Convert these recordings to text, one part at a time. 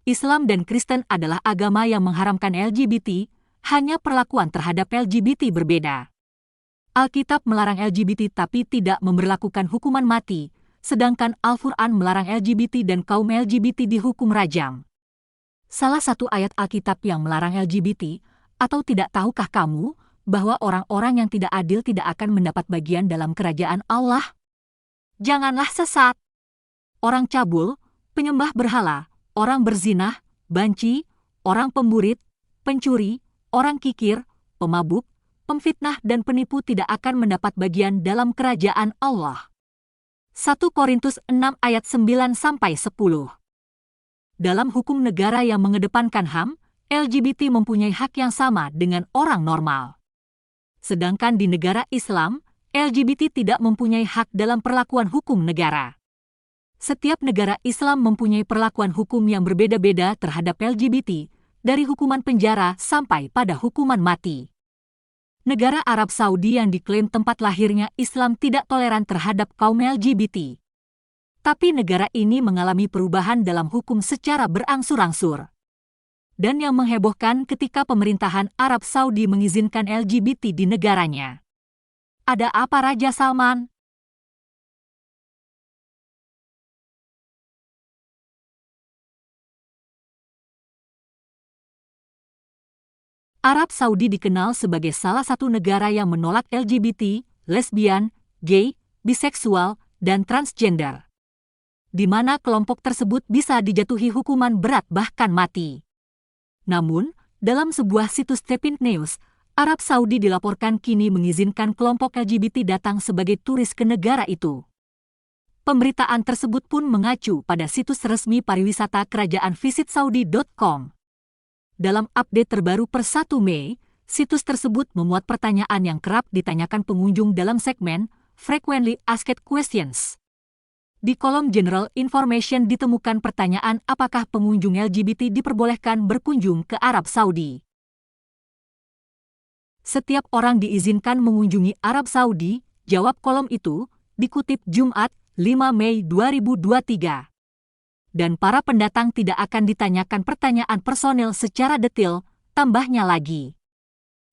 Islam dan Kristen adalah agama yang mengharamkan LGBT, hanya perlakuan terhadap LGBT berbeda. Alkitab melarang LGBT tapi tidak memberlakukan hukuman mati, sedangkan Al-Quran melarang LGBT dan kaum LGBT dihukum rajam. Salah satu ayat Alkitab yang melarang LGBT, atau tidak tahukah kamu, bahwa orang-orang yang tidak adil tidak akan mendapat bagian dalam kerajaan Allah? Janganlah sesat. Orang cabul, penyembah berhala, orang berzinah, banci, orang pemburit, pencuri, orang kikir, pemabuk, pemfitnah dan penipu tidak akan mendapat bagian dalam kerajaan Allah. 1 Korintus 6 ayat 9-10. Dalam hukum negara yang mengedepankan HAM, LGBT mempunyai hak yang sama dengan orang normal. Sedangkan di negara Islam, LGBT tidak mempunyai hak dalam perlakuan hukum negara. Setiap negara Islam mempunyai perlakuan hukum yang berbeda-beda terhadap LGBT, dari hukuman penjara sampai pada hukuman mati. Negara Arab Saudi yang diklaim tempat lahirnya Islam tidak toleran terhadap kaum LGBT. Tapi negara ini mengalami perubahan dalam hukum secara berangsur-angsur. Dan yang menghebohkan ketika pemerintahan Arab Saudi mengizinkan LGBT di negaranya. Ada apa Raja Salman? Arab Saudi dikenal sebagai salah satu negara yang menolak LGBT, lesbian, gay, biseksual, dan transgender. Di mana kelompok tersebut bisa dijatuhi hukuman berat bahkan mati. Namun, dalam sebuah situs Tepint News, Arab Saudi dilaporkan kini mengizinkan kelompok LGBT datang sebagai turis ke negara itu. Pemberitaan tersebut pun mengacu pada situs resmi pariwisata kerajaan visitsaudi.com. Dalam update terbaru per 1 Mei, situs tersebut memuat pertanyaan yang kerap ditanyakan pengunjung dalam segmen Frequently Asked Questions. Di kolom General Information ditemukan pertanyaan apakah pengunjung LGBT diperbolehkan berkunjung ke Arab Saudi. Setiap orang diizinkan mengunjungi Arab Saudi, jawab kolom itu, dikutip Jumat, 5 Mei 2023. Dan para pendatang tidak akan ditanyakan pertanyaan personil secara detail, tambahnya lagi.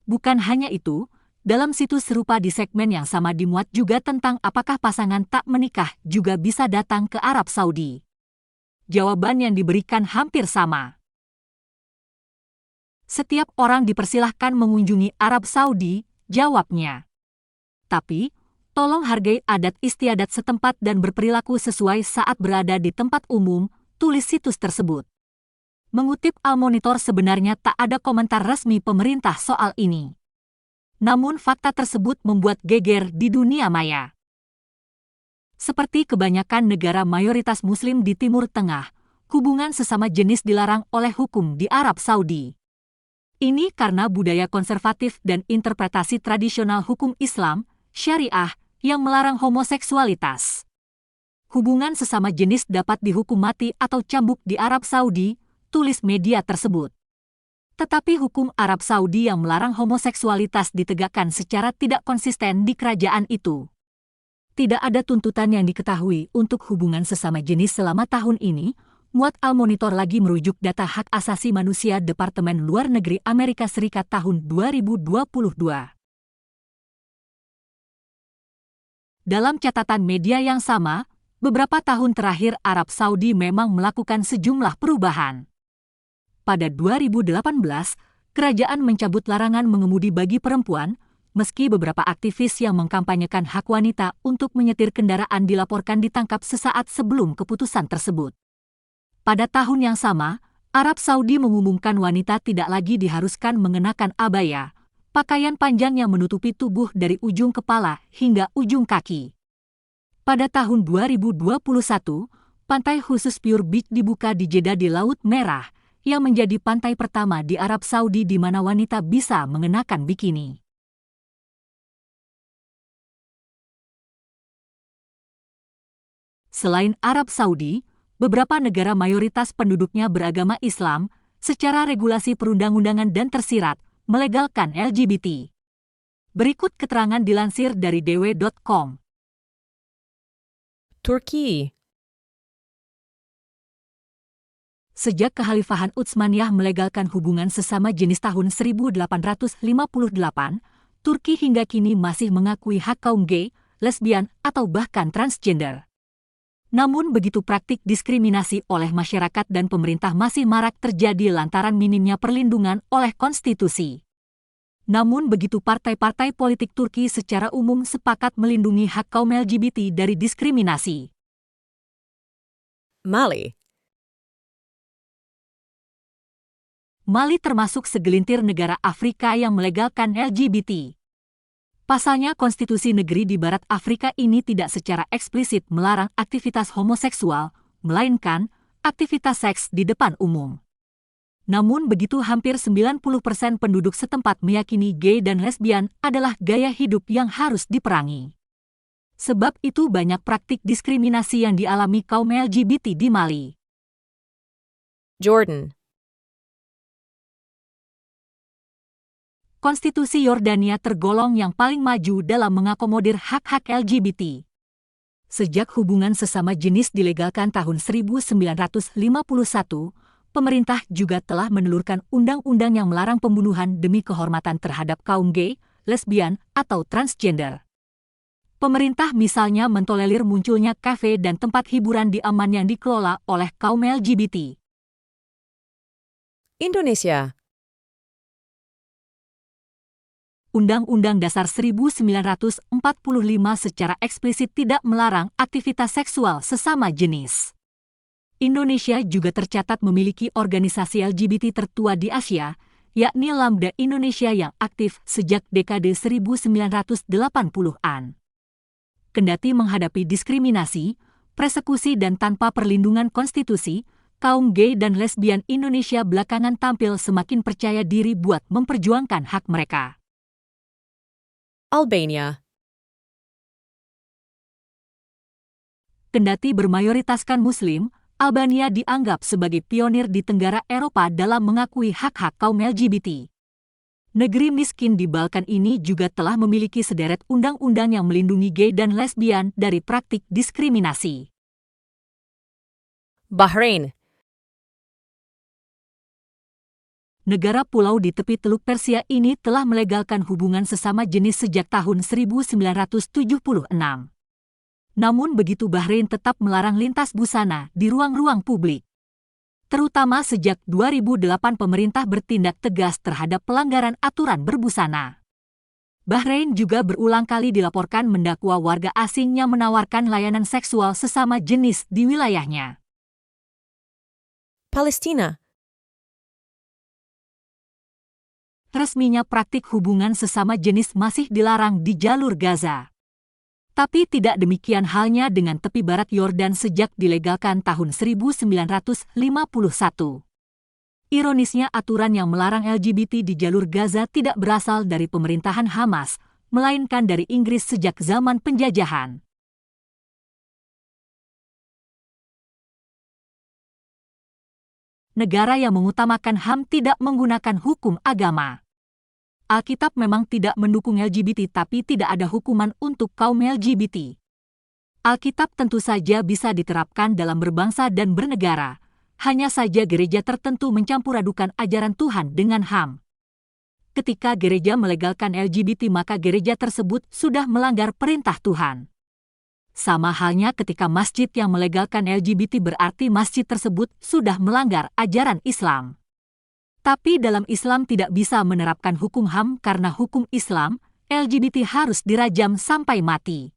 Bukan hanya itu, dalam situs serupa di segmen yang sama dimuat juga tentang apakah pasangan tak menikah juga bisa datang ke Arab Saudi. Jawaban yang diberikan hampir sama. Setiap orang dipersilahkan mengunjungi Arab Saudi, jawabnya. Tapi, tolong hargai adat istiadat setempat dan berperilaku sesuai saat berada di tempat umum, tulis situs tersebut. Mengutip Al-Monitor sebenarnya tak ada komentar resmi pemerintah soal ini. Namun fakta tersebut membuat geger di dunia maya. Seperti kebanyakan negara mayoritas Muslim di Timur Tengah, hubungan sesama jenis dilarang oleh hukum di Arab Saudi. Ini karena budaya konservatif dan interpretasi tradisional hukum Islam, syariah, yang melarang homoseksualitas. Hubungan sesama jenis dapat dihukum mati atau cambuk di Arab Saudi, tulis media tersebut. Tetapi hukum Arab Saudi yang melarang homoseksualitas ditegakkan secara tidak konsisten di kerajaan itu. Tidak ada tuntutan yang diketahui untuk hubungan sesama jenis selama tahun ini, muat Al-Monitor lagi merujuk data hak asasi manusia Departemen Luar Negeri Amerika Serikat tahun 2022. Dalam catatan media yang sama, beberapa tahun terakhir Arab Saudi memang melakukan sejumlah perubahan. Pada 2018, kerajaan mencabut larangan mengemudi bagi perempuan, meski beberapa aktivis yang mengkampanyekan hak wanita untuk menyetir kendaraan dilaporkan ditangkap sesaat sebelum keputusan tersebut. Pada tahun yang sama, Arab Saudi mengumumkan wanita tidak lagi diharuskan mengenakan abaya, pakaian panjang yang menutupi tubuh dari ujung kepala hingga ujung kaki. Pada tahun 2021, pantai khusus Pure Beach dibuka di Jeddah di Laut Merah, yang menjadi pantai pertama di Arab Saudi di mana wanita bisa mengenakan bikini. Selain Arab Saudi, beberapa negara mayoritas penduduknya beragama Islam, secara regulasi perundang-undangan dan tersirat, melegalkan LGBT. Berikut keterangan dilansir dari dw.com. Turki. Sejak Kekhalifahan Utsmaniyah melegalkan hubungan sesama jenis tahun 1858, Turki hingga kini masih mengakui hak kaum gay, lesbian, atau bahkan transgender. Namun begitu praktik diskriminasi oleh masyarakat dan pemerintah masih marak terjadi lantaran minimnya perlindungan oleh konstitusi. Namun begitu partai-partai politik Turki secara umum sepakat melindungi hak kaum LGBT dari diskriminasi. Mali termasuk segelintir negara Afrika yang melegalkan LGBT. Pasalnya konstitusi negeri di barat Afrika ini tidak secara eksplisit melarang aktivitas homoseksual, melainkan aktivitas seks di depan umum. Namun begitu hampir 90% penduduk setempat meyakini gay dan lesbian adalah gaya hidup yang harus diperangi. Sebab itu banyak praktik diskriminasi yang dialami kaum LGBT di Mali. Jordan. Konstitusi Yordania tergolong yang paling maju dalam mengakomodir hak-hak LGBT. Sejak hubungan sesama jenis dilegalkan tahun 1951, pemerintah juga telah menelurkan undang-undang yang melarang pembunuhan demi kehormatan terhadap kaum gay, lesbian, atau transgender. Pemerintah misalnya mentolerir munculnya kafe dan tempat hiburan di aman yang dikelola oleh kaum LGBT. Indonesia. Undang-Undang Dasar 1945 secara eksplisit tidak melarang aktivitas seksual sesama jenis. Indonesia juga tercatat memiliki organisasi LGBT tertua di Asia, yakni Lambda Indonesia yang aktif sejak dekade 1980-an. Kendati menghadapi diskriminasi, persekusi dan tanpa perlindungan konstitusi, kaum gay dan lesbian Indonesia belakangan tampil semakin percaya diri buat memperjuangkan hak mereka. Albania. Kendati bermayoritaskan Muslim, Albania dianggap sebagai pionir di Tenggara Eropa dalam mengakui hak-hak kaum LGBT. Negeri miskin di Balkan ini juga telah memiliki sederet undang-undang yang melindungi gay dan lesbian dari praktik diskriminasi. Bahrain. Negara pulau di tepi Teluk Persia ini telah melegalkan hubungan sesama jenis sejak tahun 1976. Namun begitu Bahrain tetap melarang lintas busana di ruang-ruang publik. Terutama sejak 2008 pemerintah bertindak tegas terhadap pelanggaran aturan berbusana. Bahrain juga berulang kali dilaporkan mendakwa warga asing yang menawarkan layanan seksual sesama jenis di wilayahnya. Palestina. Resminya praktik hubungan sesama jenis masih dilarang di jalur Gaza. Tapi tidak demikian halnya dengan tepi barat Yordan sejak dilegalkan tahun 1951. Ironisnya aturan yang melarang LGBT di jalur Gaza tidak berasal dari pemerintahan Hamas, melainkan dari Inggris sejak zaman penjajahan. Negara yang mengutamakan HAM tidak menggunakan hukum agama. Alkitab memang tidak mendukung LGBT tapi tidak ada hukuman untuk kaum LGBT. Alkitab tentu saja bisa diterapkan dalam berbangsa dan bernegara, hanya saja gereja tertentu mencampuradukan ajaran Tuhan dengan HAM. Ketika gereja melegalkan LGBT maka gereja tersebut sudah melanggar perintah Tuhan. Sama halnya ketika masjid yang melegalkan LGBT berarti masjid tersebut sudah melanggar ajaran Islam. Tapi dalam Islam tidak bisa menerapkan hukum HAM karena hukum Islam, LGBT harus dirajam sampai mati.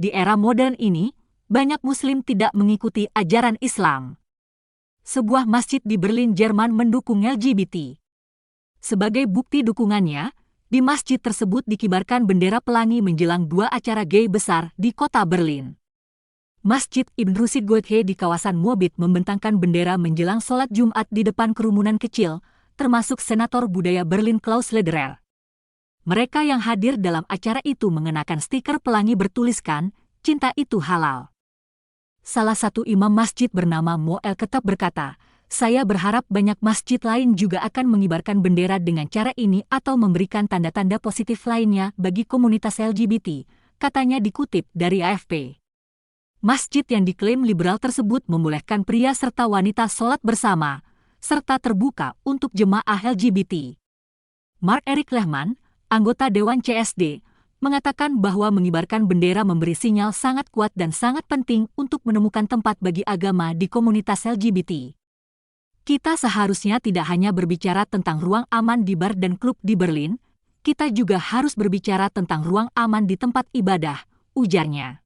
Di era modern ini, banyak Muslim tidak mengikuti ajaran Islam. Sebuah masjid di Berlin, Jerman mendukung LGBT. Sebagai bukti dukungannya, di masjid tersebut dikibarkan bendera pelangi menjelang 2 acara gay besar di kota Berlin. Masjid Ibn Rushd Goethe di kawasan Moabit membentangkan bendera menjelang sholat Jumat di depan kerumunan kecil, termasuk Senator Budaya Berlin Klaus Lederer. Mereka yang hadir dalam acara itu mengenakan stiker pelangi bertuliskan, "Cinta itu halal." Salah satu imam masjid bernama Mo El-Ketab berkata, "Saya berharap banyak masjid lain juga akan mengibarkan bendera dengan cara ini atau memberikan tanda-tanda positif lainnya bagi komunitas LGBT," katanya dikutip dari AFP. Masjid yang diklaim liberal tersebut membolehkan pria serta wanita sholat bersama, serta terbuka untuk jemaah LGBT. Mark-Erik Lehman, anggota Dewan CSD, mengatakan bahwa mengibarkan bendera memberi sinyal sangat kuat dan sangat penting untuk menemukan tempat bagi agama di komunitas LGBT. Kita seharusnya tidak hanya berbicara tentang ruang aman di bar dan klub di Berlin, kita juga harus berbicara tentang ruang aman di tempat ibadah, ujarnya.